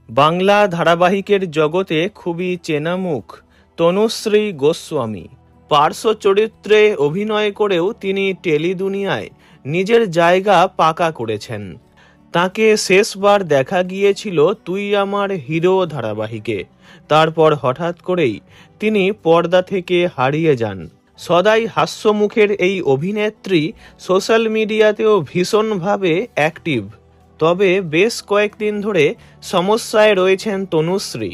বাংলা ধারাবাহিকের জগতে খুবই চেনা মুখ তনুশ্রী গোস্বামী। পার্শ্ব চরিত্রে অভিনয় করেও তিনি টেলি দুনিয়ায় নিজের জায়গা পাকা করেছেন। তাকে শেষবার দেখা গিয়েছিল তুই আমার হিরো ধারাবাহিকে। তারপর হঠাৎ করেই তিনি পর্দা থেকে হারিয়ে যান। সদাই হাস্যমুখের এই অভিনেত্রী সোশ্যাল মিডিয়াতেও ভীষণভাবে অ্যাক্টিভ। তবে বেশ কয়েকদিন ধরে সমস্যায় রয়েছেন তনুশ্রী।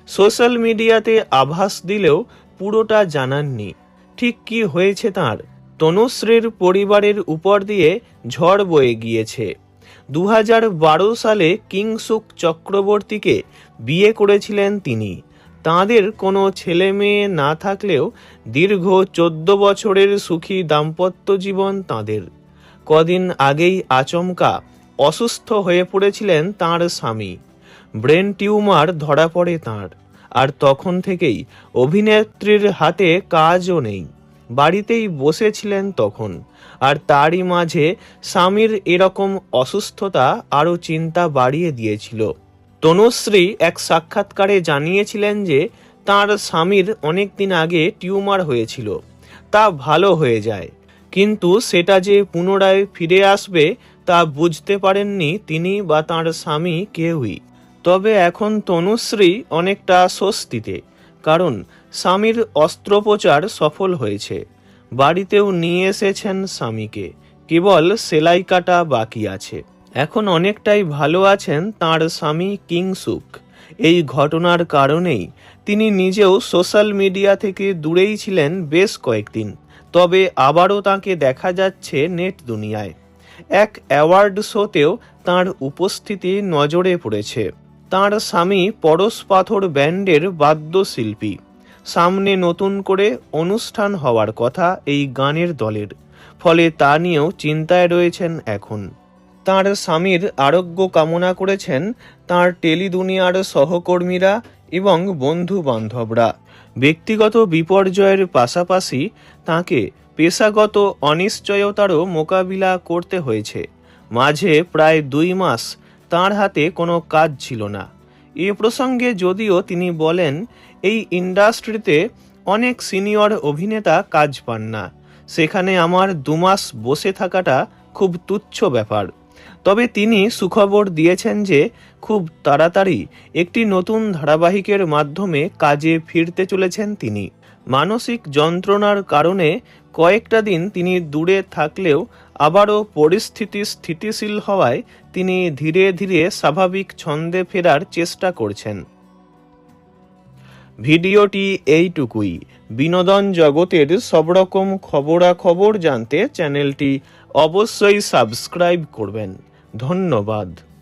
সোশ্যাল মিডিয়াতে আভাস দিলেও পুরোটা জানাননি ঠিক কি হয়েছে তাঁর। তনুশ্রীর পরিবারের উপর দিয়ে ঝড় বয়ে গিয়েছে। 2012 সালে কিংসুক চক্রবর্তীকে বিয়ে করেছিলেন তিনি। তাঁদের কোনো ছেলে মেয়ে না থাকলেও দীর্ঘ 14 বছরের সুখী দাম্পত্য জীবন তাঁদের। কদিন আগেই আচমকা অসুস্থ হয়ে পড়েছিলেন তাঁর স্বামী। ব্রেন টিউমার ধরা পড়ে তাঁর। আর তখন থেকেই অভিনেত্রীর হাতে কাজও নেই, বাড়িতেই বসেছিলেন তখন। আর তারই মাঝে স্বামীর এরকম অসুস্থতা আরও চিন্তা বাড়িয়ে দিয়েছিল। তনুশ্রী এক সাক্ষাৎকারে জানিয়েছিলেন যে তাঁর স্বামীর অনেক দিন আগে টিউমার হয়েছিল, তা ভালো হয়ে যায়, কিন্তু সেটা যে পুনরায় ফিরে আসবে তা বুঝতে পারেননি তিনি বা তাঁর স্বামী কেউই। তবে এখন তনুশ্রী অনেকটা স্বস্তিতে, কারণ স্বামীর অস্ত্রোপচার সফল হয়েছে। বাড়িতেও নিয়ে এসেছেন স্বামীকে, কেবল সেলাই কাটা বাকি আছে। এখন অনেকটাই ভালো আছেন তাঁর স্বামী কিংসুক। এই ঘটনার কারণেই তিনি নিজেও সোশ্যাল মিডিয়া থেকে দূরেই ছিলেন বেশ কয়েকদিন। তবে আবারও তাঁকে দেখা যাচ্ছে নেট দুনিয়ায়। এক অ্যাওয়ার্ড শোতেও তাঁর উপস্থিতি নজরে পড়েছে। তাঁর স্বামী পরশ পাথর ব্যান্ডের বাদ্যশিল্পী। সামনে নতুন করে অনুষ্ঠান হওয়ার কথা এই গানের দলের, ফলে তা নিয়েও চিন্তায় রয়েছেন এখন। তাঁর স্বামীর আরোগ্য কামনা করেছেন তাঁর টেলি দুনিয়ার সহকর্মীরা এবং বন্ধু বান্ধবরা। ব্যক্তিগত বিপর্যয়ের পাশাপাশি তাঁকে পেশাগত অনিশ্চয়তারও মোকাবিলা করতে হয়েছে। মাঝে প্রায় 2 মাস তাঁর হাতে কোনো কাজ ছিল না। এ প্রসঙ্গে যদিও তিনি বলেন, এই ইন্ডাস্ট্রিতে অনেক সিনিয়র অভিনেতা কাজ পান না, সেখানে আমার 2 মাস বসে থাকাটা খুব তুচ্ছ ব্যাপার। তবে তিনি সুখবর দিয়েছেন যে খুব তাড়াতাড়ি একটি নতুন ধারাবাহিকের মাধ্যমে কাজে ফিরতে চলেছেন তিনি। মানসিক যন্ত্রণার কারণে কয়েকটা দিন তিনি দূরে থাকলেও আবারও পরিস্থিতি স্থিতিশীল হওয়ায় তিনি ধীরে ধীরে স্বাভাবিক ছন্দে ফেরার চেষ্টা করছেন। ভিডিওটি এইটুকুই। বিনোদন জগতের সব রকম খবরাখবর জানতে চ্যানেলটি অবশ্যই সাবস্ক্রাইব করবেন। ধন্যবাদ।